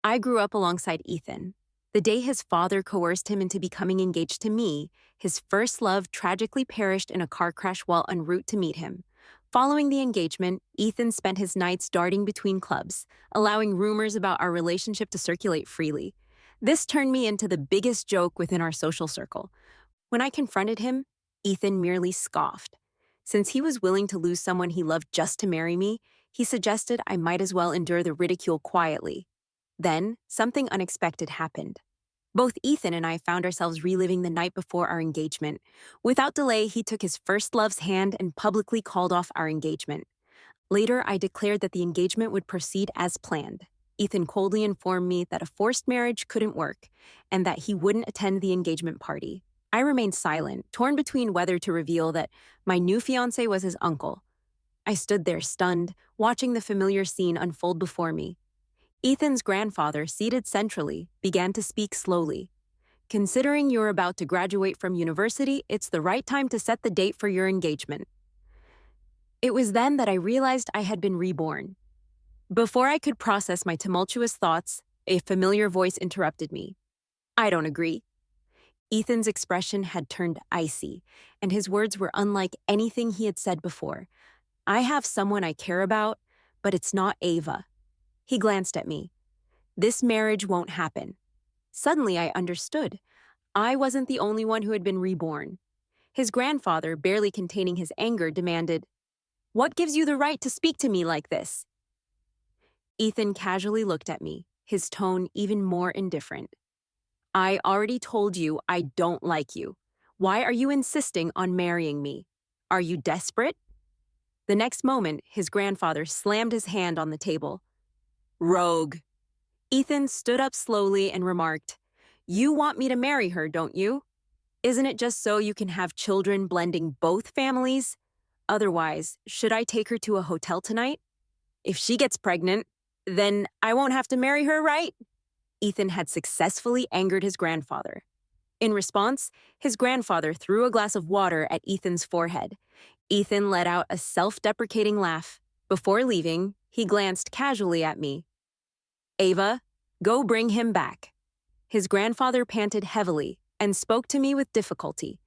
I grew up alongside Ethan. The day his father coerced him into becoming engaged to me, his first love tragically perished in a car crash while en route to meet him. Following the engagement, Ethan spent his nights darting between clubs, allowing rumors about our relationship to circulate freely. This turned me into the biggest joke within our social circle. When I confronted him, Ethan merely scoffed. Since he was willing to lose someone he loved just to marry me, he suggested I might as well endure the ridicule quietly. Then, something unexpected happened. Both Ethan and I found ourselves reliving the night before our engagement. Without delay, he took his first love's hand and publicly called off our engagement. Later, I declared that the engagement would proceed as planned. Ethan coldly informed me that a forced marriage couldn't work and that he wouldn't attend the engagement party. I remained silent, torn between whether to reveal that my new fiancé was his uncle. I stood there stunned, watching the familiar scene unfold before me. Ethan's grandfather, seated centrally, began to speak slowly. Considering you're about to graduate from university, it's the right time to set the date for your engagement. It was then that I realized I had been reborn. Before I could process my tumultuous thoughts, a familiar voice interrupted me. I don't agree. Ethan's expression had turned icy, and his words were unlike anything he had said before. I have someone I care about, but it's not Ava. He glanced at me. This marriage won't happen. Suddenly, I understood. I wasn't the only one who had been reborn. His grandfather, barely containing his anger, demanded, "What gives you the right to speak to me like this?" Ethan casually looked at me, his tone even more indifferent. I already told you I don't like you. Why are you insisting on marrying me? Are you desperate? The next moment, his grandfather slammed his hand on the table. Rogue. Ethan stood up slowly and remarked, "You want me to marry her, don't you? Isn't it just so you can have children blending both families? Otherwise, should I take her to a hotel tonight? If she gets pregnant, then I won't have to marry her, right?" Ethan had successfully angered his grandfather. In response, his grandfather threw a glass of water at Ethan's forehead. Ethan let out a self-deprecating laugh. Before leaving, he glanced casually at me. "Ava, go bring him back." His grandfather panted heavily and spoke to me with difficulty.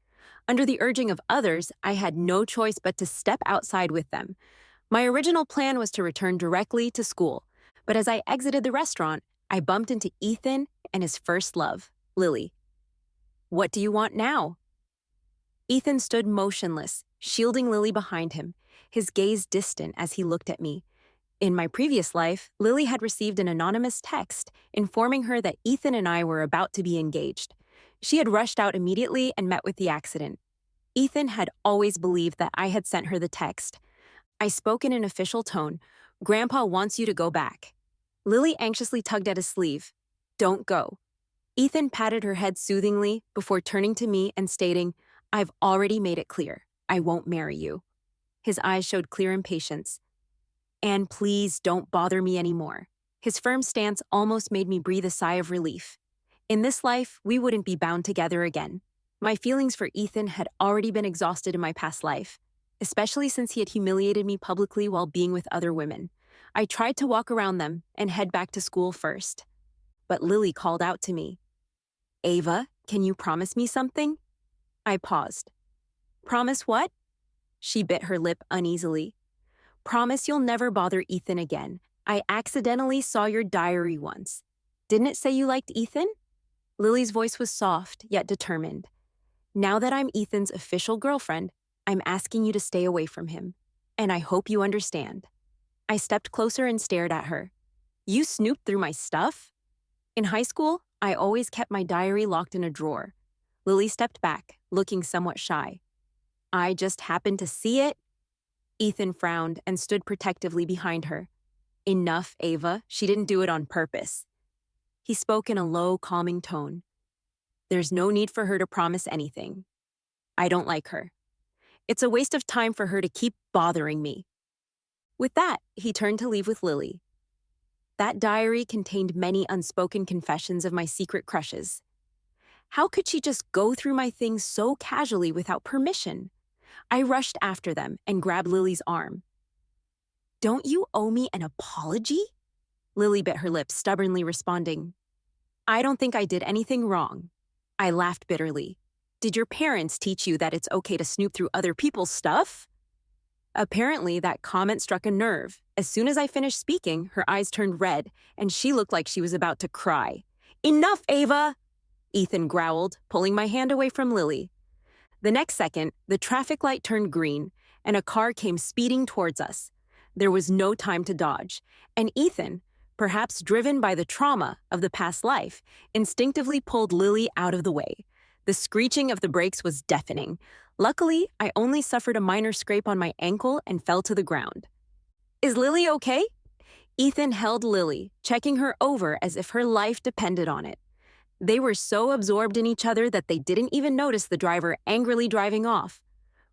Under the urging of others, I had no choice but to step outside with them. My original plan was to return directly to school, but as I exited the restaurant, I bumped into Ethan and his first love, Lily. "What do you want now?" Ethan stood motionless, shielding Lily behind him, his gaze distant as he looked at me. In my previous life, Lily had received an anonymous text informing her that Ethan and I were about to be engaged. She had rushed out immediately and met with the accident. Ethan had always believed that I had sent her the text. I spoke in an official tone. "Grandpa wants you to go back." Lily anxiously tugged at his sleeve. "Don't go." Ethan patted her head soothingly before turning to me and stating, "I've already made it clear. I won't marry you." His eyes showed clear impatience. "And please don't bother me anymore." His firm stance almost made me breathe a sigh of relief. In this life, we wouldn't be bound together again. My feelings for Ethan had already been exhausted in my past life, especially since he had humiliated me publicly while being with other women. I tried to walk around them and head back to school first. But Lily called out to me. "Ava, can you promise me something?" I paused. "Promise what?" She bit her lip uneasily. "Promise you'll never bother Ethan again. I accidentally saw your diary once. Didn't it say you liked Ethan?" Lily's voice was soft, yet determined. "Now that I'm Ethan's official girlfriend, I'm asking you to stay away from him. And I hope you understand." I stepped closer and stared at her. "You snooped through my stuff?" In high school, I always kept my diary locked in a drawer. Lily stepped back, looking somewhat shy. "I just happened to see it." Ethan frowned and stood protectively behind her. "Enough, Ava. She didn't do it on purpose." He spoke in a low, calming tone. "There's no need for her to promise anything. I don't like her. It's a waste of time for her to keep bothering me." With that, he turned to leave with Lily. That diary contained many unspoken confessions of my secret crushes. How could she just go through my things so casually without permission? I rushed after them and grabbed Lily's arm. "Don't you owe me an apology?" Lily bit her lip, stubbornly responding, I don't think I did anything wrong. I laughed bitterly. Did your parents teach you that it's okay to snoop through other people's stuff? Apparently, that comment struck a nerve. As soon as I finished speaking, her eyes turned red, and she looked like she was about to cry. Enough, Ava! Ethan growled, pulling my hand away from Lily. The next second, the traffic light turned green, and a car came speeding towards us. There was no time to dodge, and Ethan, perhaps driven by the trauma of the past life, instinctively pulled Lily out of the way. The screeching of the brakes was deafening. Luckily, I only suffered a minor scrape on my ankle and fell to the ground. Is Lily okay? Ethan held Lily, checking her over as if her life depended on it. They were so absorbed in each other that they didn't even notice the driver angrily driving off.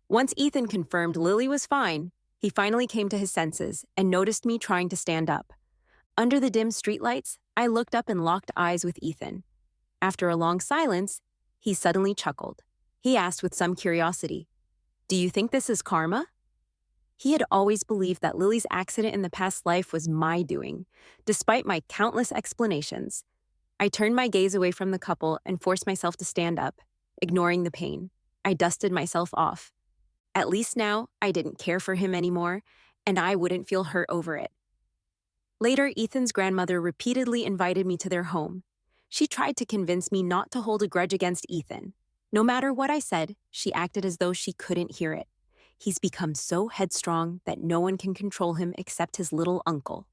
Once Ethan confirmed Lily was fine, he finally came to his senses and noticed me trying to stand up. Under the dim streetlights, I looked up and locked eyes with Ethan. After a long silence, he suddenly chuckled. He asked with some curiosity, Do you think this is karma? He had always believed that Lily's accident in the past life was my doing, despite my countless explanations. I turned my gaze away from the couple and forced myself to stand up, ignoring the pain. I dusted myself off. At least now, I didn't care for him anymore, and I wouldn't feel hurt over it. Later, Ethan's grandmother repeatedly invited me to their home. She tried to convince me not to hold a grudge against Ethan. No matter what I said, she acted as though she couldn't hear it. He's become so headstrong that no one can control him except his little uncle.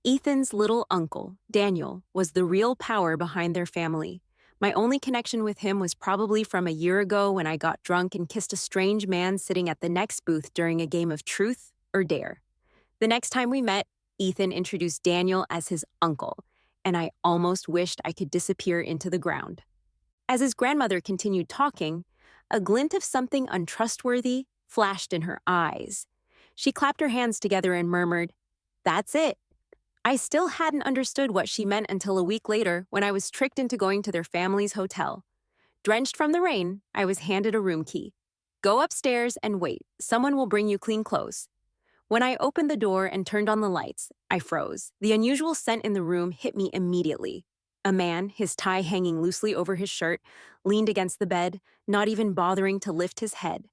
Ethan's little uncle, Daniel, was the real power behind their family. My only connection with him was probably from a year ago when I got drunk and kissed a strange man sitting at the next booth during a game of truth or dare. The next time we met, Ethan introduced Daniel as his uncle, and I almost wished I could disappear into the ground. As his grandmother continued talking, a glint of something untrustworthy flashed in her eyes. She clapped her hands together and murmured, That's it. I still hadn't understood what she meant until a week later when I was tricked into going to their family's hotel. Drenched from the rain, I was handed a room key. Go upstairs and wait. Someone will bring you clean clothes. When I opened the door and turned on the lights, I froze. The unusual scent in the room hit me immediately. A man, his tie hanging loosely over his shirt, leaned against the bed, not even bothering to lift his head.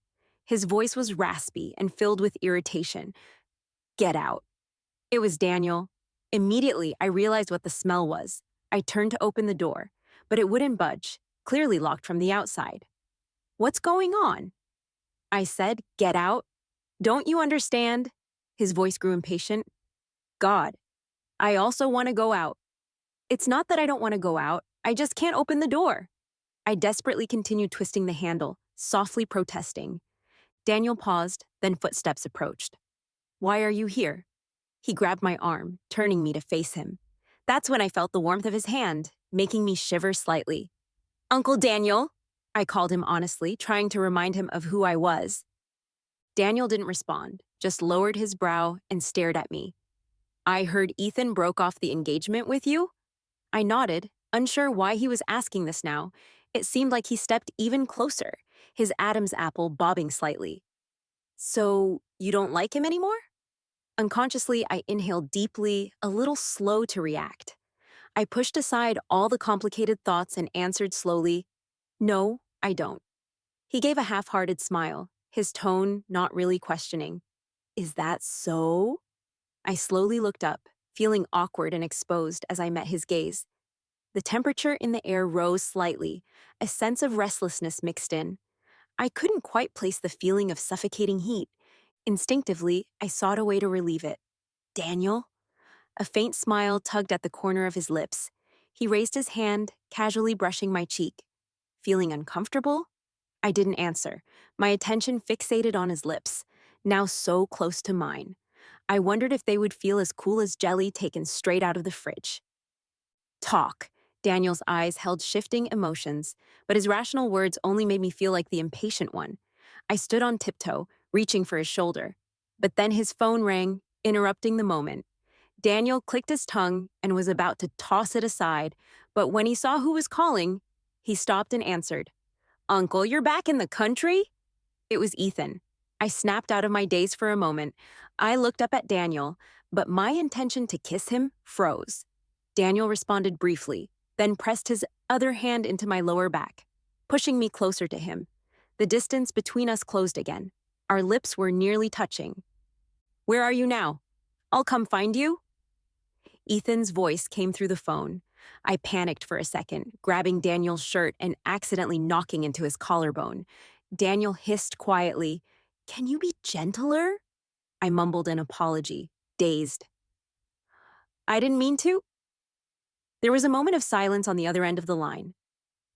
His voice was raspy and filled with irritation. Get out. It was Daniel. Immediately, I realized what the smell was. I turned to open the door, but it wouldn't budge, clearly locked from the outside. What's going on? I said, Get out. Don't you understand? His voice grew impatient. God, I also want to go out. It's not that I don't want to go out, I just can't open the door. I desperately continued twisting the handle, softly protesting. Daniel paused, then footsteps approached. Why are you here? He grabbed my arm, turning me to face him. That's when I felt the warmth of his hand, making me shiver slightly. Uncle Daniel, I called him honestly, trying to remind him of who I was. Daniel didn't respond, just lowered his brow and stared at me. I heard Ethan broke off the engagement with you? I nodded, unsure why he was asking this now. It seemed like he stepped even closer, his Adam's apple bobbing slightly. So, you don't like him anymore? Unconsciously, I inhaled deeply, a little slow to react. I pushed aside all the complicated thoughts and answered slowly, No, I don't. He gave a half-hearted smile, his tone not really questioning. Is that so? I slowly looked up, feeling awkward and exposed as I met his gaze. The temperature in the air rose slightly, a sense of restlessness mixed in. I couldn't quite place the feeling of suffocating heat. Instinctively, I sought a way to relieve it. Daniel? A faint smile tugged at the corner of his lips. He raised his hand, casually brushing my cheek. Feeling uncomfortable? I didn't answer, my attention fixated on his lips, now so close to mine. I wondered if they would feel as cool as jelly taken straight out of the fridge. Talk. Daniel's eyes held shifting emotions, but his rational words only made me feel like the impatient one. I stood on tiptoe, reaching for his shoulder. But then his phone rang, interrupting the moment. Daniel clicked his tongue and was about to toss it aside, but when he saw who was calling, he stopped and answered. Uncle, you're back in the country? It was Ethan. I snapped out of my daze for a moment. I looked up at Daniel, but my intention to kiss him froze. Daniel responded briefly, then pressed his other hand into my lower back, pushing me closer to him. The distance between us closed again. Our lips were nearly touching. "Where are you now? I'll come find you?" Ethan's voice came through the phone. I panicked for a second, grabbing Daniel's shirt and accidentally knocking into his collarbone. Daniel hissed quietly, "Can you be gentler?" I mumbled an apology, dazed. "I didn't mean to." There was a moment of silence on the other end of the line.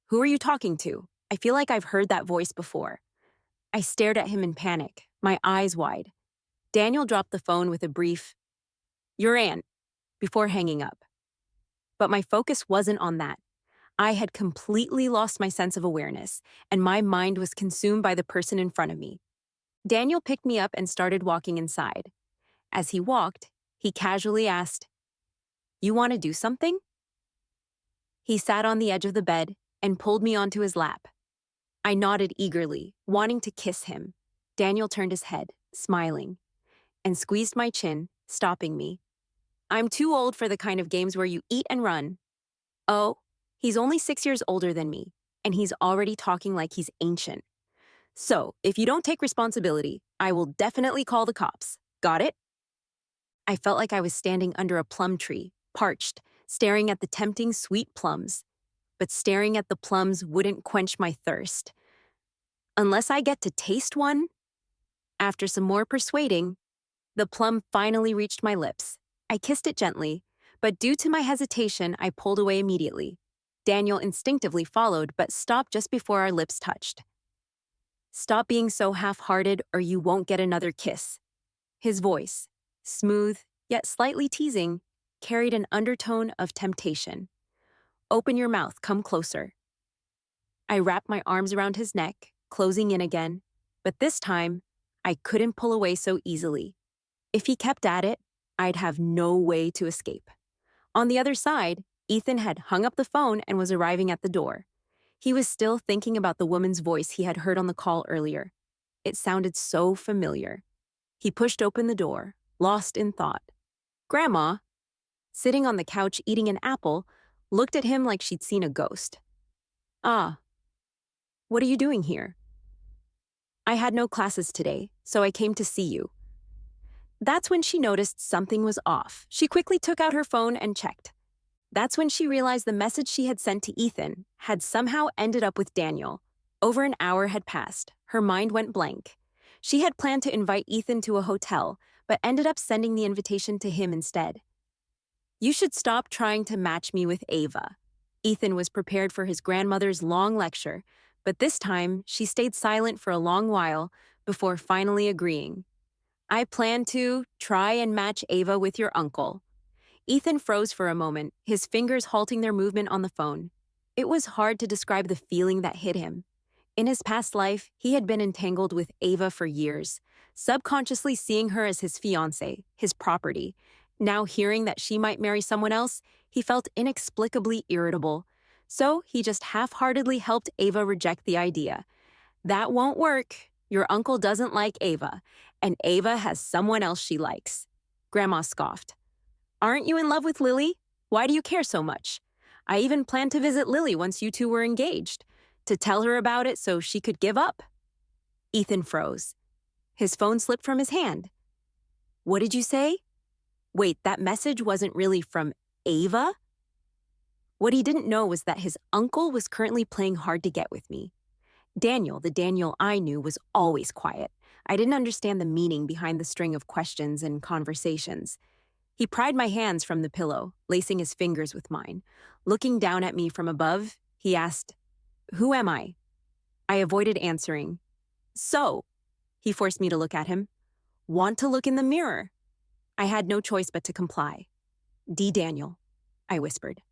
"Who are you talking to? I feel like I've heard that voice before." I stared at him in panic, my eyes wide. Daniel dropped the phone with a brief, "Your aunt," before hanging up. But my focus wasn't on that. I had completely lost my sense of awareness, and my mind was consumed by the person in front of me. Daniel picked me up and started walking inside. As he walked, he casually asked, "You want to do something?" He sat on the edge of the bed and pulled me onto his lap. I nodded eagerly, wanting to kiss him. Daniel turned his head, smiling, and squeezed my chin, stopping me. "I'm too old for the kind of games where you eat and run." Oh, he's only 6 years older than me, and he's already talking like he's ancient. "So, if you don't take responsibility, I will definitely call the cops. Got it?" I felt like I was standing under a plum tree, parched, staring at the tempting sweet plums. But staring at the plums wouldn't quench my thirst. "Unless I get to taste one?" After some more persuading, the plum finally reached my lips. I kissed it gently, but due to my hesitation, I pulled away immediately. Daniel instinctively followed, but stopped just before our lips touched. "Stop being so half-hearted or you won't get another kiss." His voice, smooth yet slightly teasing, carried an undertone of temptation. "Open your mouth, come closer." I wrapped my arms around his neck, closing in again, but this time, I couldn't pull away so easily. If he kept at it, I'd have no way to escape. On the other side, Ethan had hung up the phone and was arriving at the door. He was still thinking about the woman's voice he had heard on the call earlier. It sounded so familiar. He pushed open the door, lost in thought. Grandma, sitting on the couch eating an apple, looked at him like she'd seen a ghost. "Ah, what are you doing here?" "I had no classes today, so I came to see you." That's when she noticed something was off. She quickly took out her phone and checked. That's when she realized the message she had sent to Ethan had somehow ended up with Daniel. Over an hour had passed. Her mind went blank. She had planned to invite Ethan to a hotel, but ended up sending the invitation to him instead. "You should stop trying to match me with Ava." Ethan was prepared for his grandmother's long lecture, but this time she stayed silent for a long while before finally agreeing. "I plan to try and match Ava with your uncle." Ethan froze for a moment, his fingers halting their movement on the phone. It was hard to describe the feeling that hit him. In his past life, he had been entangled with Ava for years, subconsciously seeing her as his fiancée, his property. Now hearing that she might marry someone else, he felt inexplicably irritable. So he just half-heartedly helped Ava reject the idea. "That won't work. Your uncle doesn't like Ava, and Ava has someone else she likes." Grandma scoffed. "Aren't you in love with Lily? Why do you care so much? I even planned to visit Lily once you two were engaged, to tell her about it so she could give up." Ethan froze. His phone slipped from his hand. "What did you say? Wait, that message wasn't really from Ava?" What he didn't know was that his uncle was currently playing hard to get with me. Daniel, the Daniel I knew, was always quiet. I didn't understand the meaning behind the string of questions and conversations. He pried my hands from the pillow, lacing his fingers with mine. Looking down at me from above, he asked, "Who am I?" I avoided answering. "So," he forced me to look at him, "want to look in the mirror?" I had no choice but to comply. "D. Daniel," I whispered.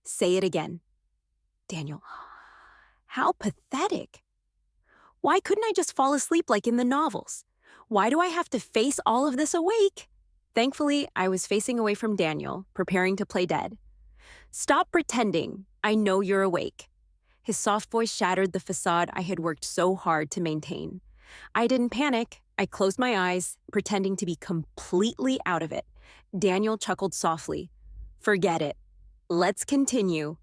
"Say it again." "Daniel." How pathetic. Why couldn't I just fall asleep like in the novels? Why do I have to face all of this awake? Thankfully, I was facing away from Daniel, preparing to play dead. "Stop pretending. I know you're awake." His soft voice shattered the facade I had worked so hard to maintain. I didn't panic. I closed my eyes, pretending to be completely out of it. Daniel chuckled softly. Forget it. Let's continue.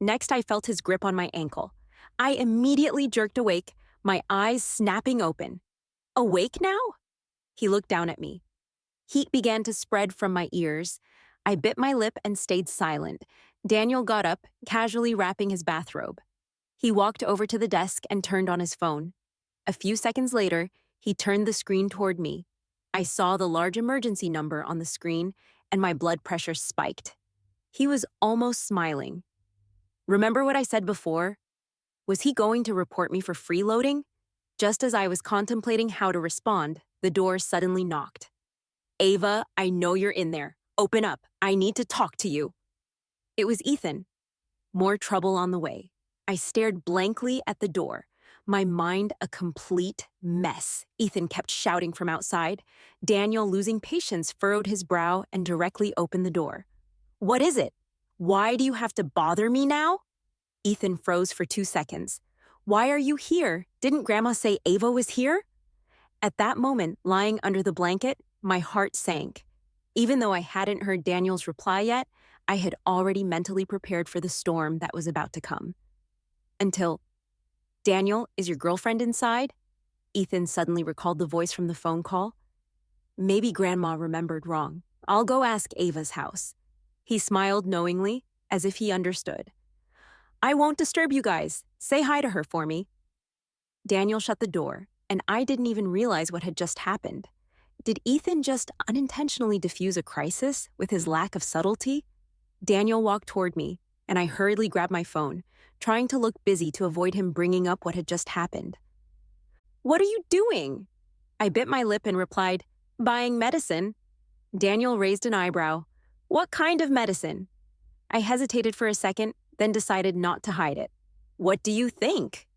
Next, I felt his grip on my ankle. I immediately jerked awake, my eyes snapping open. Awake now? He looked down at me. Heat began to spread from my ears. I bit my lip and stayed silent. Daniel got up, casually wrapping his bathrobe. He walked over to the desk and turned on his phone. A few seconds later, he turned the screen toward me. I saw the large emergency number on the screen, and my blood pressure spiked. He was almost smiling. Remember what I said before? Was he going to report me for freeloading? Just as I was contemplating how to respond, the door suddenly knocked. Ava, I know you're in there. Open up. I need to talk to you. It was Ethan. More trouble on the way. I stared blankly at the door, my mind a complete mess. Ethan kept shouting from outside. Daniel, losing patience, furrowed his brow and directly opened the door. What is it? Why do you have to bother me now? Ethan froze for 2 seconds. Why are you here? Didn't Grandma say Ava was here? At that moment, lying under the blanket, my heart sank. Even though I hadn't heard Daniel's reply yet, I had already mentally prepared for the storm that was about to come. Until, Daniel, is your girlfriend inside? Ethan suddenly recalled the voice from the phone call. Maybe Grandma remembered wrong. I'll go ask Ava's house. He smiled knowingly, as if he understood. I won't disturb you guys. Say hi to her for me. Daniel shut the door, and I didn't even realize what had just happened. Did Ethan just unintentionally diffuse a crisis with his lack of subtlety? Daniel walked toward me, and I hurriedly grabbed my phone, trying to look busy to avoid him bringing up what had just happened. What are you doing? I bit my lip and replied, buying medicine. Daniel raised an eyebrow. What kind of medicine? I hesitated for a second, then decided not to hide it. What do you think?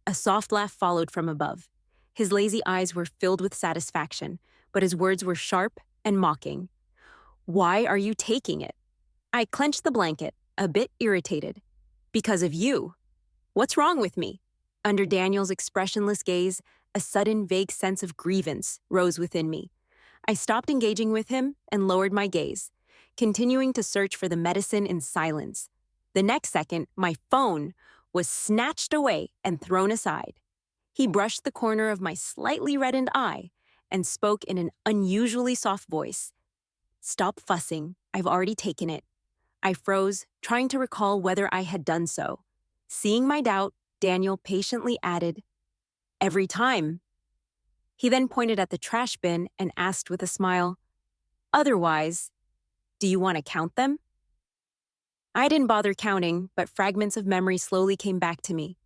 A soft laugh followed from above. His lazy eyes were filled with satisfaction, but his words were sharp and mocking. Why are you taking it? I clenched the blanket, a bit irritated. Because of you. What's wrong with me? Under Daniel's expressionless gaze, a sudden vague sense of grievance rose within me. I stopped engaging with him and lowered my gaze, continuing to search for the medicine in silence. The next second, my phone was snatched away and thrown aside. He brushed the corner of my slightly reddened eye and spoke in an unusually soft voice. Stop fussing. I've already taken it. I froze, trying to recall whether I had done so. Seeing my doubt, Daniel patiently added, every time. He then pointed at the trash bin and asked with a smile, otherwise, do you want to count them? I didn't bother counting, but fragments of memory slowly came back to me.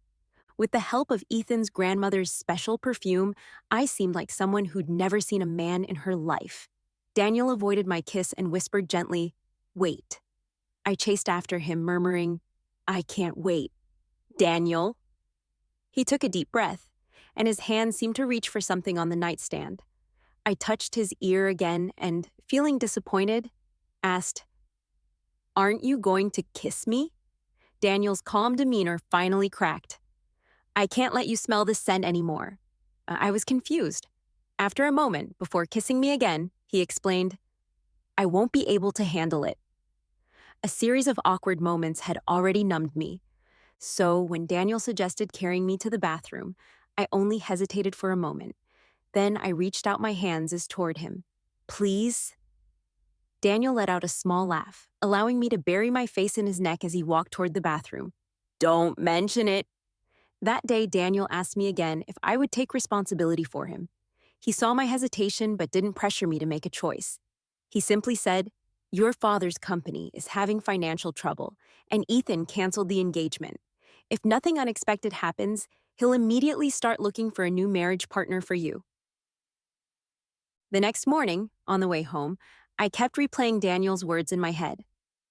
With the help of Ethan's grandmother's special perfume, I seemed like someone who'd never seen a man in her life. Daniel avoided my kiss and whispered gently, wait. I chased after him, murmuring, I can't wait. Daniel. He took a deep breath, and his hand seemed to reach for something on the nightstand. I touched his ear again and, feeling disappointed, asked, aren't you going to kiss me? Daniel's calm demeanor finally cracked. I can't let you smell the scent anymore. I was confused. After a moment, before kissing me again, he explained, I won't be able to handle it. A series of awkward moments had already numbed me. So when Daniel suggested carrying me to the bathroom, I only hesitated for a moment. Then I reached out my hands as toward him. Please? Daniel let out a small laugh, allowing me to bury my face in his neck as he walked toward the bathroom. Don't mention it. That day, Daniel asked me again if I would take responsibility for him. He saw my hesitation but didn't pressure me to make a choice. He simply said, your father's company is having financial trouble, and Ethan canceled the engagement. If nothing unexpected happens, he'll immediately start looking for a new marriage partner for you. The next morning, on the way home, I kept replaying Daniel's words in my head.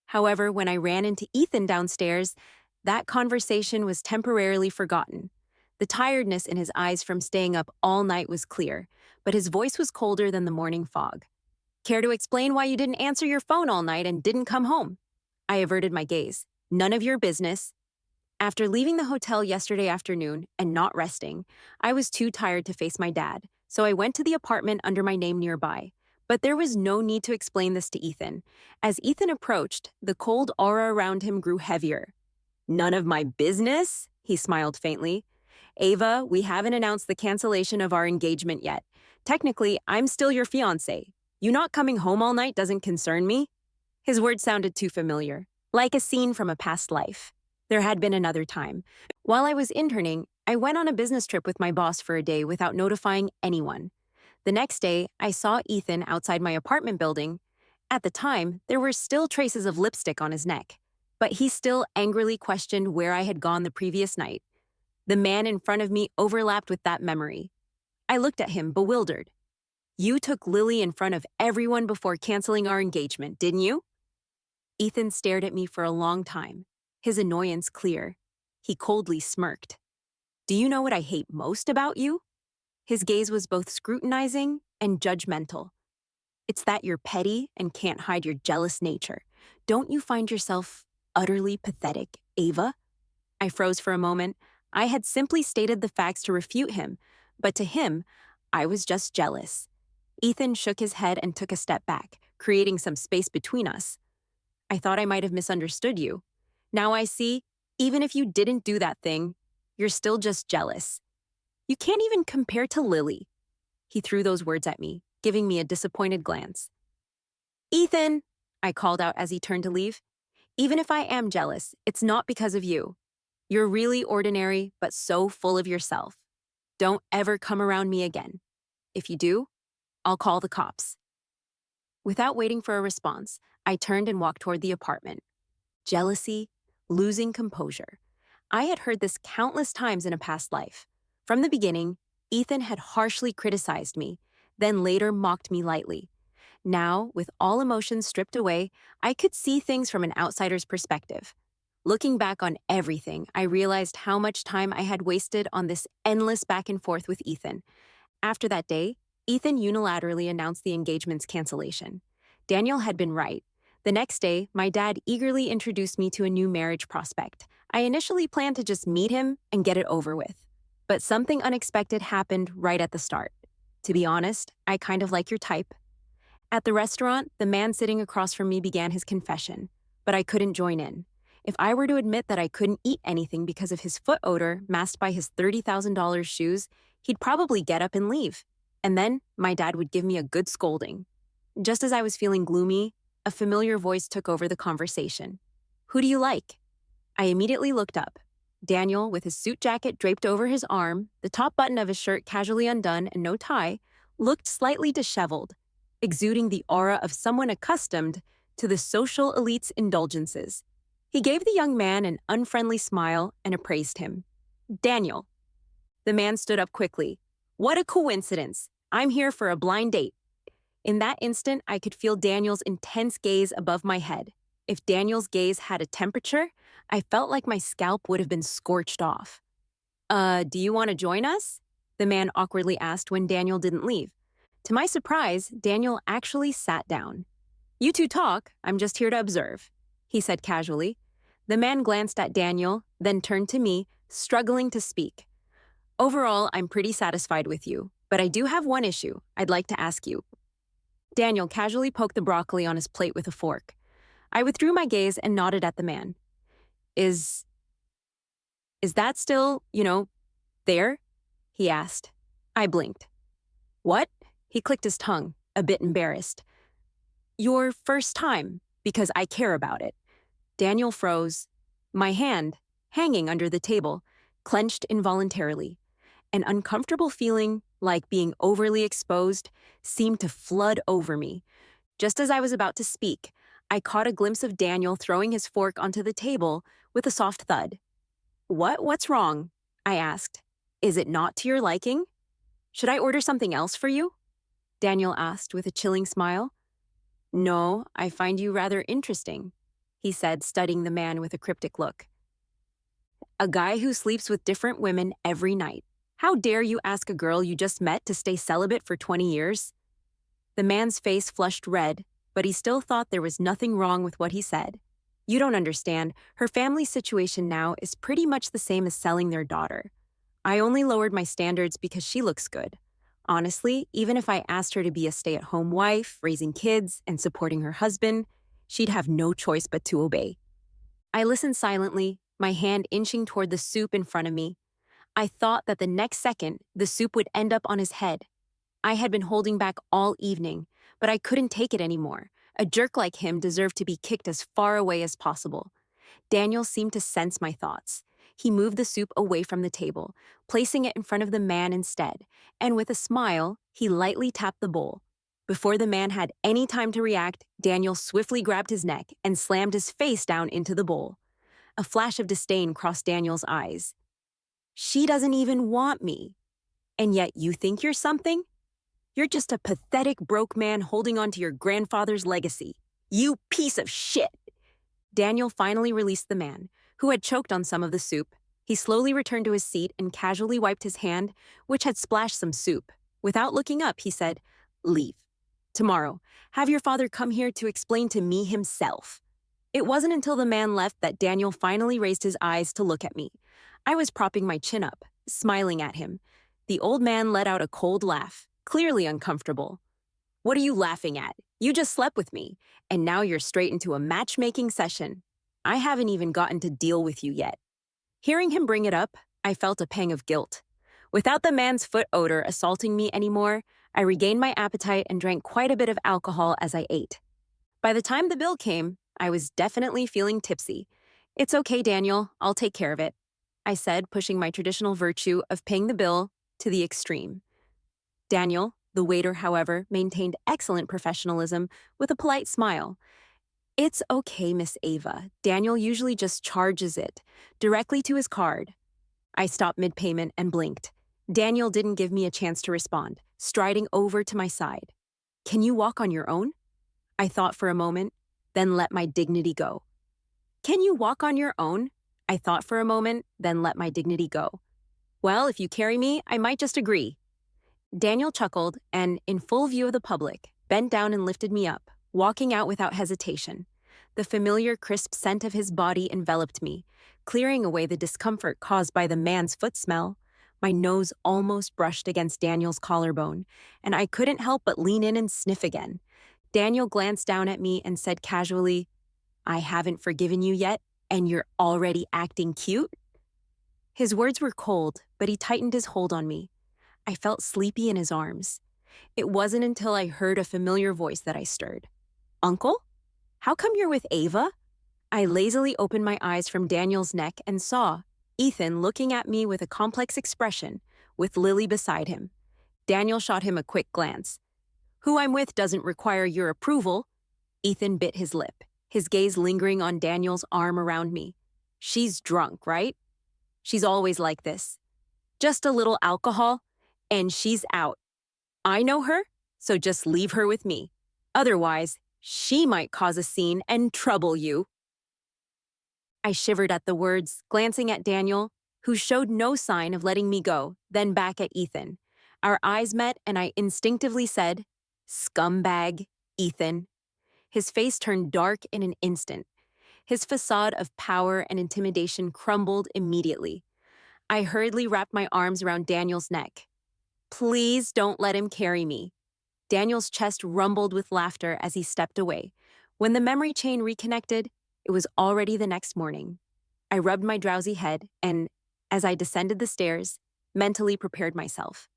However, when I ran into Ethan downstairs, that conversation was temporarily forgotten. The tiredness in his eyes from staying up all night was clear, but his voice was colder than the morning fog. Care to explain why you didn't answer your phone all night and didn't come home? I averted my gaze. None of your business. After leaving the hotel yesterday afternoon and not resting, I was too tired to face my dad, so I went to the apartment under my name nearby, But there was no need to explain this to Ethan. As Ethan approached, the cold aura around him grew heavier. "None of my business?" He smiled faintly. "Ava, we haven't announced the cancellation of our engagement yet. Technically, I'm still your fiancé. You not coming home all night doesn't concern me." His words sounded too familiar, like a scene from a past life. There had been another time. While I was interning, I went on a business trip with my boss for a day without notifying anyone. The next day, I saw Ethan outside my apartment building. At the time, there were still traces of lipstick on his neck, but he still angrily questioned where I had gone the previous night. The man in front of me overlapped with that memory. I looked at him, bewildered. "You took Lily in front of everyone before canceling our engagement, didn't you?" Ethan stared at me for a long time, his annoyance clear. He coldly smirked. "Do you know what I hate most about you?" His gaze was both scrutinizing and judgmental. "It's that you're petty and can't hide your jealous nature. Don't you find yourself utterly pathetic, Ava?" I froze for a moment. I had simply stated the facts to refute him, but to him, I was just jealous. Ethan shook his head and took a step back, creating some space between us. "I thought I might have misunderstood you. Now I see, even if you didn't do that thing, you're still just jealous. You can't even compare to Lily." He threw those words at me, giving me a disappointed glance. "Ethan," I called out as he turned to leave, "even if I am jealous, it's not because of you. You're really ordinary, but so full of yourself. Don't ever come around me again. If you do, I'll call the cops." Without waiting for a response, I turned and walked toward the apartment. Jealousy, losing composure. I had heard this countless times in a past life. From the beginning, Ethan had harshly criticized me, then later mocked me lightly. Now, with all emotions stripped away, I could see things from an outsider's perspective. Looking back on everything, I realized how much time I had wasted on this endless back and forth with Ethan. After that day, Ethan unilaterally announced the engagement's cancellation. Daniel had been right. The next day, my dad eagerly introduced me to a new marriage prospect. I initially planned to just meet him and get it over with. But something unexpected happened right at the start. To be honest, I kind of like your type. At the restaurant, the man sitting across from me began his confession, but I couldn't join in. If I were to admit that I couldn't eat anything because of his foot odor masked by his $30,000 shoes, he'd probably get up and leave. And then my dad would give me a good scolding. Just as I was feeling gloomy, a familiar voice took over the conversation. "Who do you like?" I immediately looked up. Daniel, with his suit jacket draped over his arm, the top button of his shirt casually undone and no tie, looked slightly disheveled, exuding the aura of someone accustomed to the social elite's indulgences. He gave the young man an unfriendly smile and appraised him. "Daniel." The man stood up quickly. "What a coincidence. I'm here for a blind date." In that instant, I could feel Daniel's intense gaze above my head. If Daniel's gaze had a temperature, I felt like my scalp would have been scorched off. Do you want to join us?" the man awkwardly asked when Daniel didn't leave. To my surprise, Daniel actually sat down. "You two talk, I'm just here to observe," he said casually. The man glanced at Daniel, then turned to me, struggling to speak. "Overall, I'm pretty satisfied with you, but I do have one issue I'd like to ask you." Daniel casually poked the broccoli on his plate with a fork. I withdrew my gaze and nodded at the man. Is that still, there?" he asked. I blinked. "What?" He clicked his tongue, a bit embarrassed. "Your first time, because I care about it." Daniel froze. My hand, hanging under the table, clenched involuntarily. An uncomfortable feeling, like being overly exposed, seemed to flood over me. Just as I was about to speak, I caught a glimpse of Daniel throwing his fork onto the table with a soft thud. What's wrong?" I asked. "Is it not to your liking? Should I order something else for you?" Daniel asked with a chilling smile. "No, I find you rather interesting," he said, studying the man with a cryptic look. "A guy who sleeps with different women every night. How dare you ask a girl you just met to stay celibate for 20 years? The man's face flushed red, but he still thought there was nothing wrong with what he said. "You don't understand. Her family situation now is pretty much the same as selling their daughter. I only lowered my standards because she looks good. Honestly, even if I asked her to be a stay at home wife, raising kids, and supporting her husband, she'd have no choice but to obey. I listened silently, my hand inching toward the soup in front of me. I thought that the next second, the soup would end up on his head. I had been holding back all evening, but I couldn't take it anymore. A jerk like him deserved to be kicked as far away as possible. Daniel seemed to sense my thoughts. He moved the soup away from the table, placing it in front of the man instead, and with a smile, he lightly tapped the bowl. Before the man had any time to react, Daniel swiftly grabbed his neck and slammed his face down into the bowl. A flash of disdain crossed Daniel's eyes. She doesn't even want me. And yet you think you're something? You're just a pathetic broke man holding on to your grandfather's legacy. You piece of shit! Daniel finally released the man, who had choked on some of the soup. He slowly returned to his seat and casually wiped his hand, which had splashed some soup. Without looking up, he said, "Leave. Tomorrow, have your father come here to explain to me himself." It wasn't until the man left that Daniel finally raised his eyes to look at me. I was propping my chin up, smiling at him. The old man let out a cold laugh, clearly uncomfortable. "What are you laughing at? You just slept with me, and now you're straight into a matchmaking session. I haven't even gotten to deal with you yet." Hearing him bring it up, I felt a pang of guilt. Without the man's foot odor assaulting me anymore, I regained my appetite and drank quite a bit of alcohol as I ate. By the time the bill came, I was definitely feeling tipsy. "It's okay, Daniel, I'll take care of it," I said, pushing my traditional virtue of paying the bill to the extreme. Daniel, the waiter, however, maintained excellent professionalism with a polite smile. "It's okay, Miss Ava. Daniel usually just charges it directly to his card." I stopped mid-payment and blinked. Daniel didn't give me a chance to respond, striding over to my side. "Can you walk on your own?" I thought for a moment, then let my dignity go. "Can you walk on your own?" I thought for a moment, then let my dignity go. "Well, if you carry me, I might just agree." Daniel chuckled and, in full view of the public, bent down and lifted me up, walking out without hesitation. The familiar crisp scent of his body enveloped me, clearing away the discomfort caused by the man's foot smell. My nose almost brushed against Daniel's collarbone, and I couldn't help but lean in and sniff again. Daniel glanced down at me and said casually, "I haven't forgiven you yet, and you're already acting cute?" His words were cold, but he tightened his hold on me. I felt sleepy in his arms. It wasn't until I heard a familiar voice that I stirred. "Uncle? How come you're with Ava?" I lazily opened my eyes from Daniel's neck and saw Ethan looking at me with a complex expression, with Lily beside him. Daniel shot him a quick glance. "Who I'm with doesn't require your approval." Ethan bit his lip, his gaze lingering on Daniel's arm around me. "She's drunk, right? She's always like this. Just a little alcohol, and she's out. I know her, so just leave her with me. Otherwise, she might cause a scene and trouble you." I shivered at the words, glancing at Daniel, who showed no sign of letting me go, then back at Ethan. Our eyes met, and I instinctively said, "Scumbag, Ethan." His face turned dark in an instant. His facade of power and intimidation crumbled immediately. I hurriedly wrapped my arms around Daniel's neck. "Please don't let him carry me." Daniel's chest rumbled with laughter as he stepped away. When the memory chain reconnected, it was already the next morning. I rubbed my drowsy head and, as I descended the stairs, mentally prepared myself.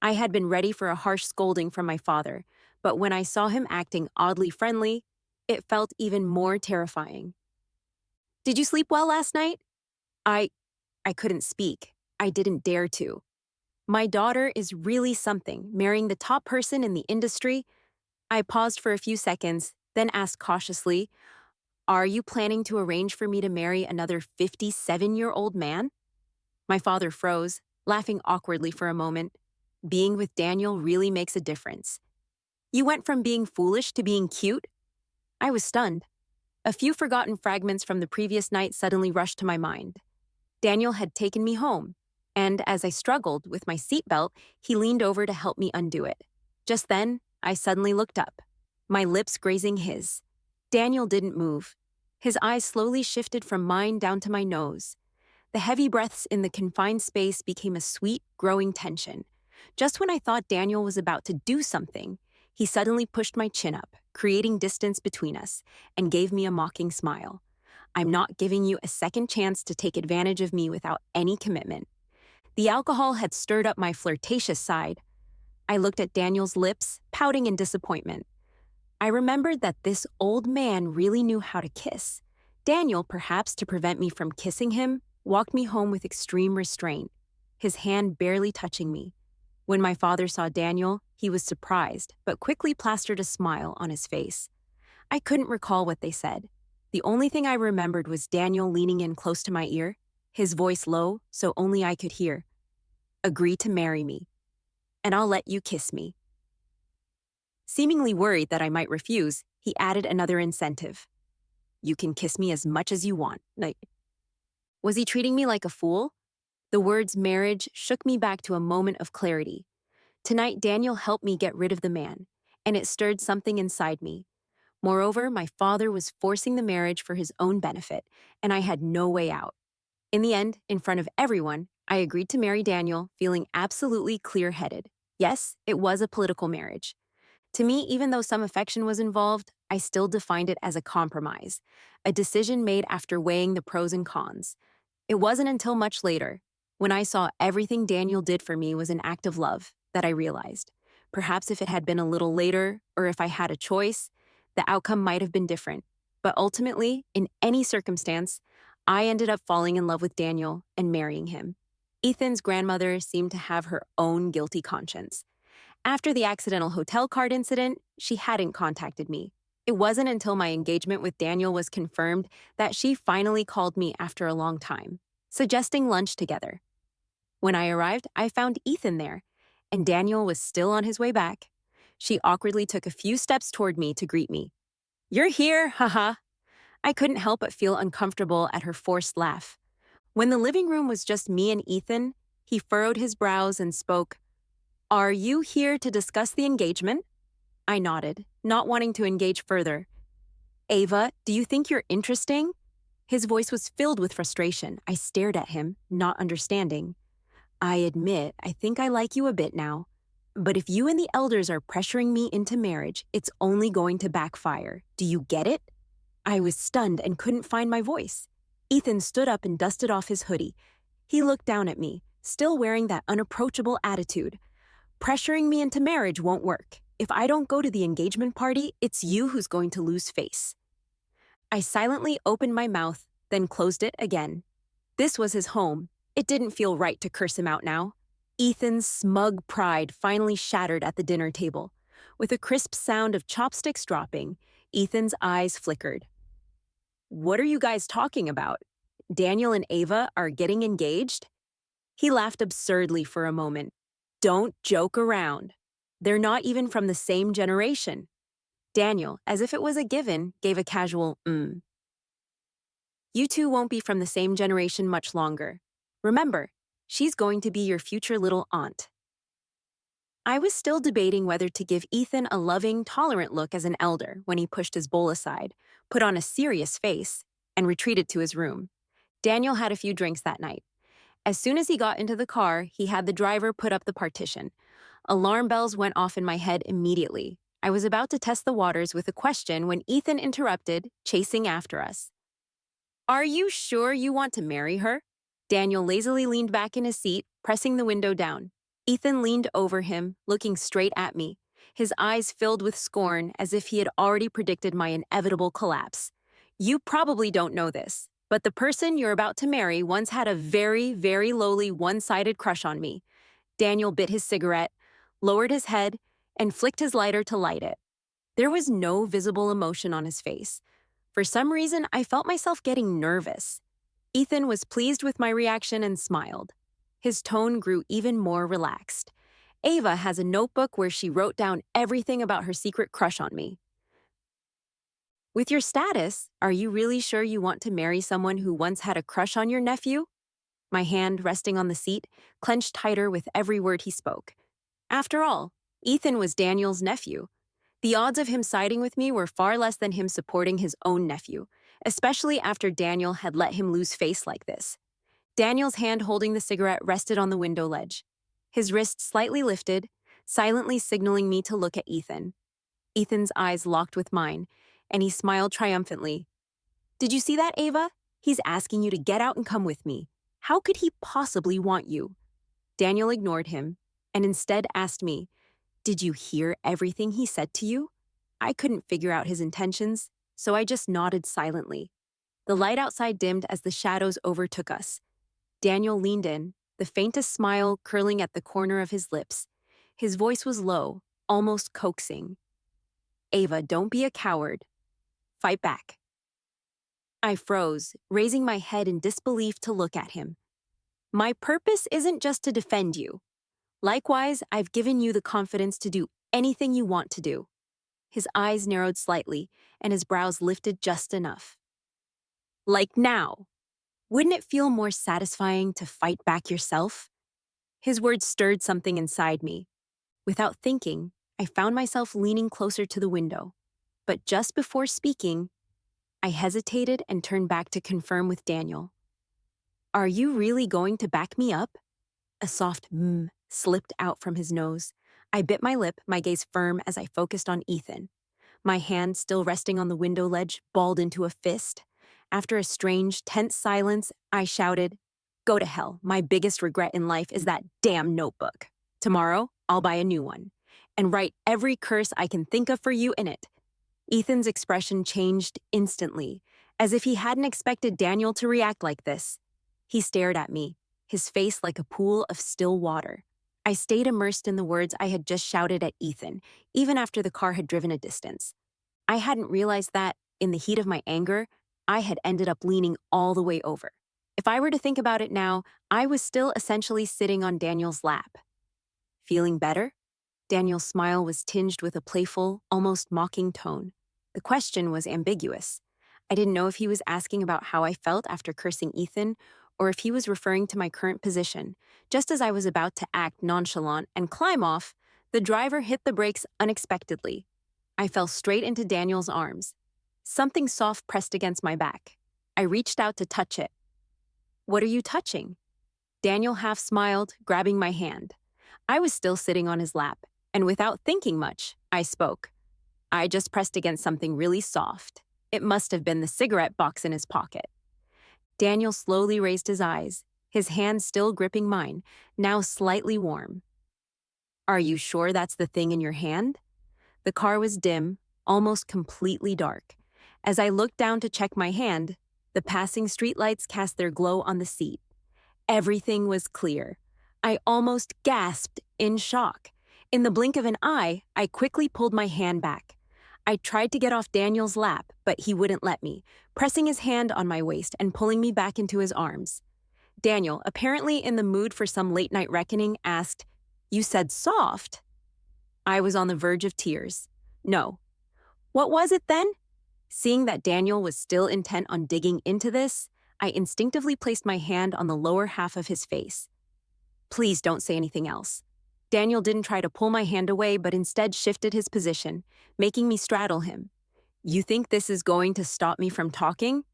I had been ready for a harsh scolding from my father, but when I saw him acting oddly friendly, it felt even more terrifying. "Did you sleep well last night?" I couldn't speak. I didn't dare to. My daughter is really something, marrying the top person in the industry. I paused for a few seconds, then asked cautiously, "Are you planning to arrange for me to marry another 57-year-old man?" My father froze, laughing awkwardly for a moment. Being with Daniel really makes a difference. "You went from being foolish to being cute?" I was stunned. A few forgotten fragments from the previous night suddenly rushed to my mind. Daniel had taken me home, and as I struggled with my seatbelt, he leaned over to help me undo it. Just then, I suddenly looked up, my lips grazing his. Daniel didn't move. His eyes slowly shifted from mine down to my nose. The heavy breaths in the confined space became a sweet, growing tension. Just when I thought Daniel was about to do something, he suddenly pushed my chin up, creating distance between us, and gave me a mocking smile. I'm not giving you a second chance to take advantage of me without any commitment. The alcohol had stirred up my flirtatious side. I looked at Daniel's lips, pouting in disappointment. I remembered that this old man really knew how to kiss. Daniel, perhaps to prevent me from kissing him, walked me home with extreme restraint, his hand barely touching me. When my father saw Daniel, he was surprised, but quickly plastered a smile on his face. I couldn't recall what they said. The only thing I remembered was Daniel leaning in close to my ear, his voice low so only I could hear. Agree to marry me, and I'll let you kiss me. Seemingly worried that I might refuse, he added another incentive. You can kiss me as much as you want. Was he treating me like a fool? The words marriage shook me back to a moment of clarity. Tonight, Daniel helped me get rid of the man, and it stirred something inside me. Moreover, my father was forcing the marriage for his own benefit, and I had no way out. In the end, in front of everyone, I agreed to marry Daniel, feeling absolutely clear-headed. Yes, it was a political marriage. To me, even though some affection was involved, I still defined it as a compromise, a decision made after weighing the pros and cons. It wasn't until much later, when I saw everything Daniel did for me was an act of love, that I realized. Perhaps if it had been a little later, or if I had a choice, the outcome might have been different. But ultimately, in any circumstance, I ended up falling in love with Daniel and marrying him. Ethan's grandmother seemed to have her own guilty conscience. After the accidental hotel card incident, she hadn't contacted me. It wasn't until my engagement with Daniel was confirmed that she finally called me after a long time, suggesting lunch together. When I arrived, I found Ethan there, and Daniel was still on his way back. She awkwardly took a few steps toward me to greet me. You're here, haha. I couldn't help but feel uncomfortable at her forced laugh. When the living room was just me and Ethan, he furrowed his brows and spoke. Are you here to discuss the engagement? I nodded, not wanting to engage further. Ava, do you think you're interesting? His voice was filled with frustration. I stared at him, not understanding. I admit, I think I like you a bit now. But if you and the elders are pressuring me into marriage, it's only going to backfire. Do you get it? I was stunned and couldn't find my voice. Ethan stood up and dusted off his hoodie. He looked down at me, still wearing that unapproachable attitude. Pressuring me into marriage won't work. If I don't go to the engagement party, it's you who's going to lose face. I silently opened my mouth, then closed it again. This was his home. It didn't feel right to curse him out now. Ethan's smug pride finally shattered at the dinner table. With a crisp sound of chopsticks dropping, Ethan's eyes flickered. What are you guys talking about? Daniel and Ava are getting engaged? He laughed absurdly for a moment. Don't joke around. They're not even from the same generation. Daniel, as if it was a given, gave a casual You two won't be from the same generation much longer. Remember, she's going to be your future little aunt. I was still debating whether to give Ethan a loving, tolerant look as an elder when he pushed his bowl aside, put on a serious face, and retreated to his room. Daniel had a few drinks that night. As soon as he got into the car, he had the driver put up the partition. Alarm bells went off in my head immediately. I was about to test the waters with a question when Ethan interrupted, chasing after us. Are you sure you want to marry her? Daniel lazily leaned back in his seat, pressing the window down. Ethan leaned over him, looking straight at me, his eyes filled with scorn as if he had already predicted my inevitable collapse. You probably don't know this, but the person you're about to marry once had a very, very lowly one-sided crush on me. Daniel bit his cigarette, lowered his head, and flicked his lighter to light it. There was no visible emotion on his face. For some reason, I felt myself getting nervous. Ethan was pleased with my reaction and smiled. His tone grew even more relaxed. Ava has a notebook where she wrote down everything about her secret crush on me. With your status, are you really sure you want to marry someone who once had a crush on your nephew? My hand, resting on the seat, clenched tighter with every word he spoke. After all, Ethan was Daniel's nephew. The odds of him siding with me were far less than him supporting his own nephew, especially after Daniel had let him lose face like this. Daniel's hand holding the cigarette rested on the window ledge. His wrist slightly lifted, silently signaling me to look at Ethan. Ethan's eyes locked with mine, and he smiled triumphantly. Did you see that, Ava? He's asking you to get out and come with me. How could he possibly want you? Daniel ignored him and instead asked me, Did you hear everything he said to you? I couldn't figure out his intentions, so I just nodded silently. The light outside dimmed as the shadows overtook us. Daniel leaned in, the faintest smile curling at the corner of his lips. His voice was low, almost coaxing. Ava, don't be a coward. Fight back. I froze, raising my head in disbelief to look at him. My purpose isn't just to defend you. Likewise, I've given you the confidence to do anything you want to do. His eyes narrowed slightly, and his brows lifted just enough. Like now. Wouldn't it feel more satisfying to fight back yourself? His words stirred something inside me. Without thinking, I found myself leaning closer to the window. But just before speaking, I hesitated and turned back to confirm with Daniel. Are you really going to back me up? A soft slipped out from his nose. I bit my lip, my gaze firm as I focused on Ethan. My hand, still resting on the window ledge, balled into a fist. After a strange, tense silence, I shouted, Go to hell. My biggest regret in life is that damn notebook. Tomorrow, I'll buy a new one and write every curse I can think of for you in it. Ethan's expression changed instantly, as if he hadn't expected Daniel to react like this. He stared at me, his face like a pool of still water. I stayed immersed in the words I had just shouted at Ethan, even after the car had driven a distance. I hadn't realized that, in the heat of my anger, I had ended up leaning all the way over. If I were to think about it now, I was still essentially sitting on Daniel's lap. Feeling better? Daniel's smile was tinged with a playful, almost mocking tone. The question was ambiguous. I didn't know if he was asking about how I felt after cursing Ethan, or if he was referring to my current position. Just as I was about to act nonchalant and climb off, the driver hit the brakes unexpectedly. I fell straight into Daniel's arms. Something soft pressed against my back. I reached out to touch it. What are you touching? Daniel half smiled, grabbing my hand. I was still sitting on his lap, and without thinking much, I spoke. I just pressed against something really soft. It must have been the cigarette box in his pocket. Daniel slowly raised his eyes, his hand still gripping mine, now slightly warm. Are you sure that's the thing in your hand? The car was dim, almost completely dark. As I looked down to check my hand, the passing streetlights cast their glow on the seat. Everything was clear. I almost gasped in shock. In the blink of an eye, I quickly pulled my hand back. I tried to get off Daniel's lap, but he wouldn't let me, pressing his hand on my waist and pulling me back into his arms. Daniel, apparently in the mood for some late-night reckoning, asked, You said soft? I was on the verge of tears. No. What was it then? Seeing that Daniel was still intent on digging into this, I instinctively placed my hand on the lower half of his face. Please don't say anything else. Daniel didn't try to pull my hand away, but instead shifted his position, making me straddle him. You think this is going to stop me from talking?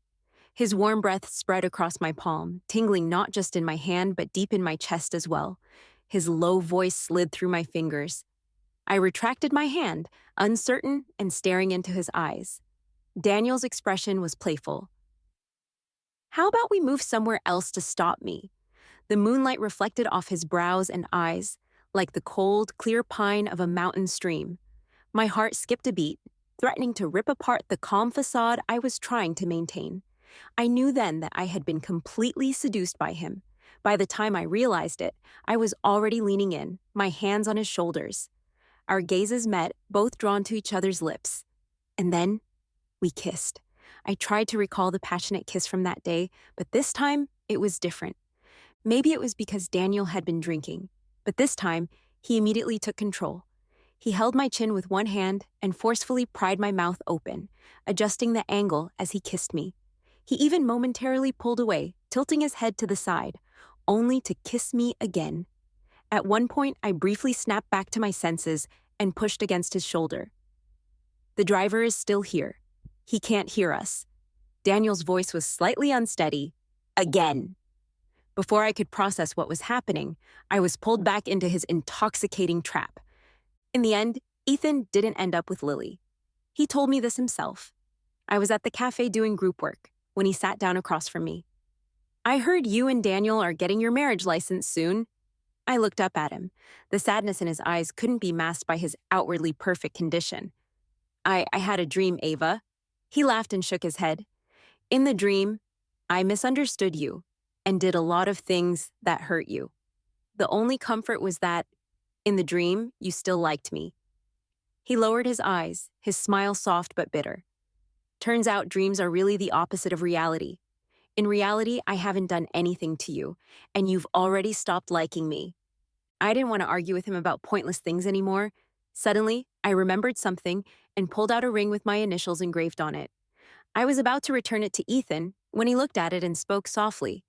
His warm breath spread across my palm, tingling not just in my hand, but deep in my chest as well. His low voice slid through my fingers. I retracted my hand, uncertain and staring into his eyes. Daniel's expression was playful. How about we move somewhere else to stop me? The moonlight reflected off his brows and eyes, like the cold, clear pine of a mountain stream. My heart skipped a beat, threatening to rip apart the calm facade I was trying to maintain. I knew then that I had been completely seduced by him. By the time I realized it, I was already leaning in, my hands on his shoulders. Our gazes met, both drawn to each other's lips. And then, we kissed. I tried to recall the passionate kiss from that day, but this time, it was different. Maybe it was because Daniel had been drinking, but this time, he immediately took control. He held my chin with one hand and forcefully pried my mouth open, adjusting the angle as he kissed me. He even momentarily pulled away, tilting his head to the side, only to kiss me again. At one point, I briefly snapped back to my senses and pushed against his shoulder. The driver is still here. He can't hear us. Daniel's voice was slightly unsteady. Again. Before I could process what was happening, I was pulled back into his intoxicating trap. In the end, Ethan didn't end up with Lily. He told me this himself. I was at the cafe doing group work when he sat down across from me. "I heard you and Daniel are getting your marriage license soon." I looked up at him. The sadness in his eyes couldn't be masked by his outwardly perfect condition. I had a dream, Ava." He laughed and shook his head. "In the dream, I misunderstood you and did a lot of things that hurt you. The only comfort was that, in the dream, you still liked me." He lowered his eyes, his smile soft but bitter. "Turns out dreams are really the opposite of reality. In reality, I haven't done anything to you, and you've already stopped liking me." I didn't want to argue with him about pointless things anymore. Suddenly, I remembered something and pulled out a ring with my initials engraved on it. I was about to return it to Ethan when he looked at it and spoke softly.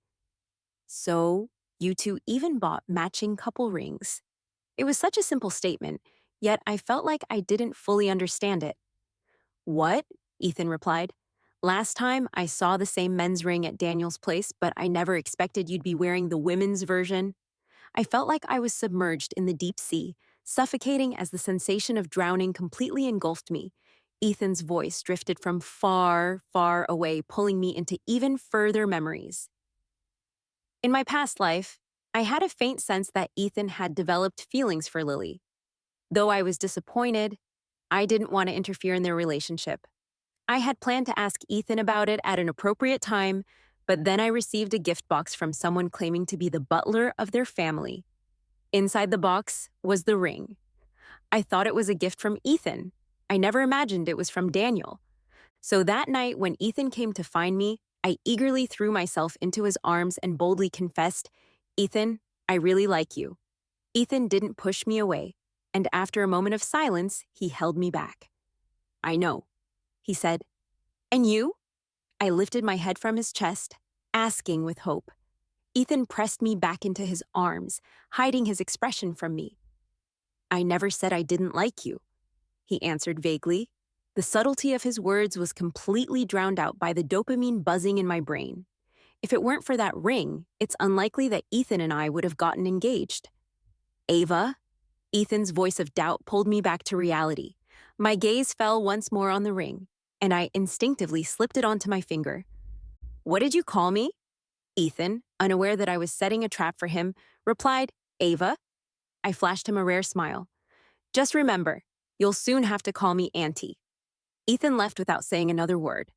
"So, you two even bought matching couple rings." It was such a simple statement, yet I felt like I didn't fully understand it. "What?" Ethan replied. "Last time, I saw the same men's ring at Daniel's place, but I never expected you'd be wearing the women's version." I felt like I was submerged in the deep sea, suffocating as the sensation of drowning completely engulfed me. Ethan's voice drifted from far, far away, pulling me into even further memories. In my past life, I had a faint sense that Ethan had developed feelings for Lily. Though I was disappointed, I didn't want to interfere in their relationship. I had planned to ask Ethan about it at an appropriate time, but then I received a gift box from someone claiming to be the butler of their family. Inside the box was the ring. I thought it was a gift from Ethan. I never imagined it was from Daniel. So that night, when Ethan came to find me, I eagerly threw myself into his arms and boldly confessed, "Ethan, I really like you." Ethan didn't push me away, and after a moment of silence, he held me back. "I know," he said. "And you?" I lifted my head from his chest, asking with hope. Ethan pressed me back into his arms, hiding his expression from me. "I never said I didn't like you," he answered vaguely. The subtlety of his words was completely drowned out by the dopamine buzzing in my brain. If it weren't for that ring, it's unlikely that Ethan and I would have gotten engaged. "Ava?" Ethan's voice of doubt pulled me back to reality. My gaze fell once more on the ring, and I instinctively slipped it onto my finger. "What did you call me?" Ethan, unaware that I was setting a trap for him, replied, "Ava." I flashed him a rare smile. "Just remember, you'll soon have to call me Auntie." Ethan left without saying another word.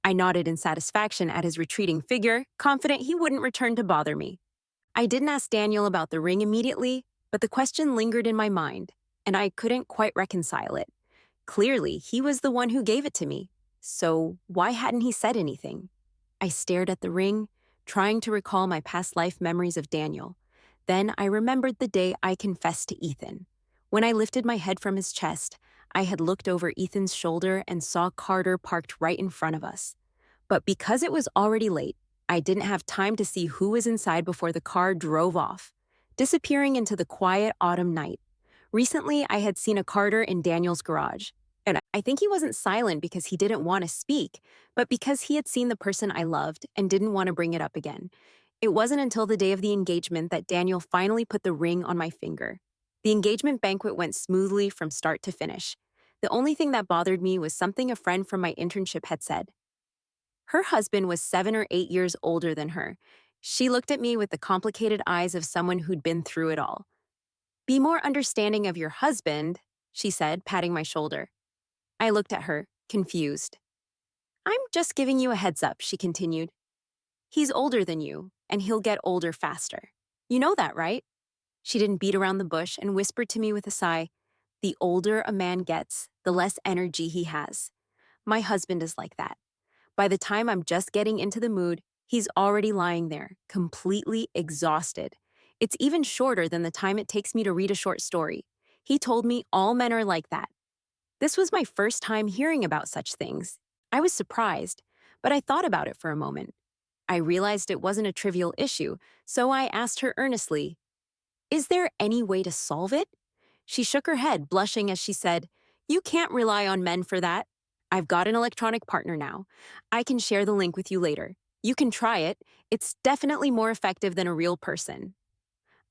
I nodded in satisfaction at his retreating figure, confident he wouldn't return to bother me. I didn't ask Daniel about the ring immediately, but the question lingered in my mind, and I couldn't quite reconcile it. Clearly, he was the one who gave it to me, so why hadn't he said anything? I stared at the ring, trying to recall my past life memories of Daniel. Then I remembered the day I confessed to Ethan. When I lifted my head from his chest, I had looked over Ethan's shoulder and saw Carter parked right in front of us. But because it was already late, I didn't have time to see who was inside before the car drove off, disappearing into the quiet autumn night. Recently, I had seen a Carter in Daniel's garage, and I think he wasn't silent because he didn't want to speak, but because he had seen the person I loved and didn't want to bring it up again. It wasn't until the day of the engagement that Daniel finally put the ring on my finger. The engagement banquet went smoothly from start to finish. The only thing that bothered me was something a friend from my internship had said. Her husband was 7 or 8 years older than her. She looked at me with the complicated eyes of someone who'd been through it all. "Be more understanding of your husband," she said, patting my shoulder. I looked at her, confused. "I'm just giving you a heads up," she continued. "He's older than you, and he'll get older faster. You know that, right?" She didn't beat around the bush and whispered to me with a sigh, "The older a man gets, the less energy he has. My husband is like that. By the time I'm just getting into the mood, he's already lying there, completely exhausted. It's even shorter than the time it takes me to read a short story. He told me all men are like that." This was my first time hearing about such things. I was surprised, but I thought about it for a moment. I realized it wasn't a trivial issue, so I asked her earnestly, "Is there any way to solve it?" She shook her head, blushing as she said, "You can't rely on men for that. I've got an electronic partner now. I can share the link with you later. You can try it. It's definitely more effective than a real person.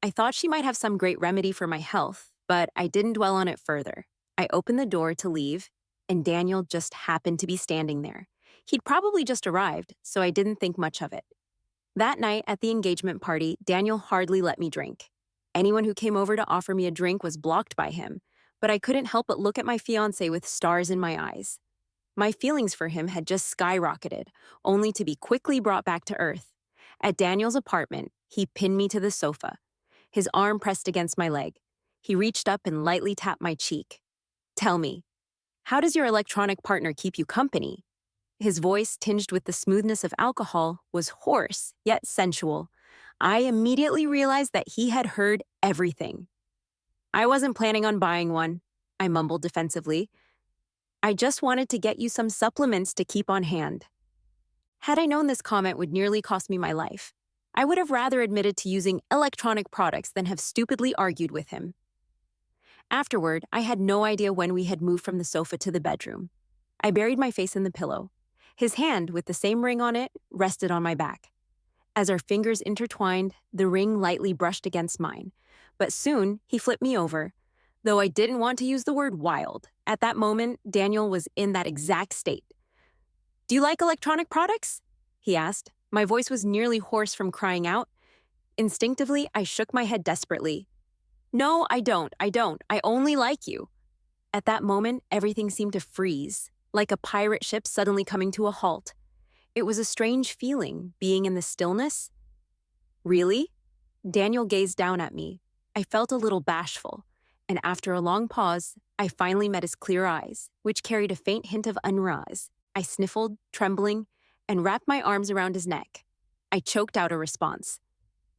I thought she might have some great remedy for my health, but I didn't dwell on it further. I opened the door to leave, and Daniel just happened to be standing there. He'd probably just arrived, so I didn't think much of it. That night at the engagement party, Daniel hardly let me drink. Anyone who came over to offer me a drink was blocked by him, but I couldn't help but look at my fiancé with stars in my eyes. My feelings for him had just skyrocketed, only to be quickly brought back to earth. At Daniel's apartment, he pinned me to the sofa, his arm pressed against my leg. He reached up and lightly tapped my cheek. "Tell me, how does your electronic partner keep you company?" His voice, tinged with the smoothness of alcohol, was hoarse, yet sensual. I immediately realized that he had heard everything. "I wasn't planning on buying one," I mumbled defensively. "I just wanted to get you some supplements to keep on hand." Had I known this comment would nearly cost me my life, I would have rather admitted to using electronic products than have stupidly argued with him. Afterward, I had no idea when we had moved from the sofa to the bedroom. I buried my face in the pillow. His hand, with the same ring on it, rested on my back. As our fingers intertwined, the ring lightly brushed against mine. But soon, he flipped me over. Though I didn't want to use the word wild, at that moment, Daniel was in that exact state. "Do you like electronic products?" he asked. My voice was nearly hoarse from crying out. Instinctively, I shook my head desperately. "No, I don't. I only like you." At that moment, everything seemed to freeze, like a pirate ship suddenly coming to a halt. It was a strange feeling, being in the stillness. "Really?" Daniel gazed down at me. I felt a little bashful, and after a long pause, I finally met his clear eyes, which carried a faint hint of unraz. I sniffled, trembling, and wrapped my arms around his neck. I choked out a response.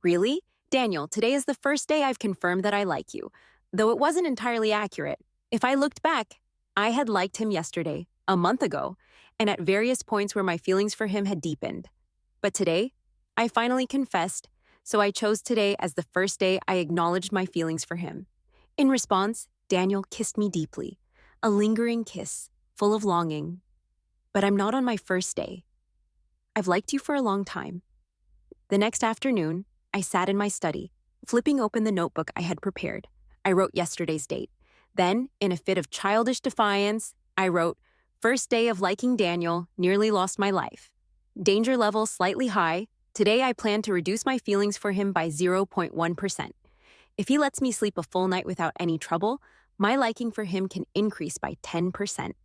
"Really? Daniel, today is the first day I've confirmed that I like you, though it wasn't entirely accurate. If I looked back, I had liked him yesterday, a month ago, and at various points where my feelings for him had deepened. But today, I finally confessed, so I chose today as the first day I acknowledged my feelings for him. In response, Daniel kissed me deeply, a lingering kiss, full of longing. But I'm not on my first day. I've liked you for a long time. The next afternoon, I sat in my study, flipping open the notebook I had prepared. I wrote yesterday's date. Then, in a fit of childish defiance, I wrote, "First day of liking Daniel, nearly lost my life. Danger level slightly high. Today I plan to reduce my feelings for him by 0.1%. If he lets me sleep a full night without any trouble, my liking for him can increase by 10%.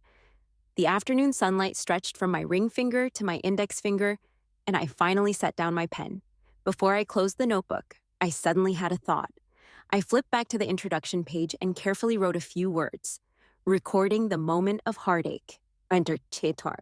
The afternoon sunlight stretched from my ring finger to my index finger, and I finally set down my pen. Before I closed the notebook, I suddenly had a thought. I flipped back to the introduction page and carefully wrote a few words. Recording the moment of heartache. Enter Chetar.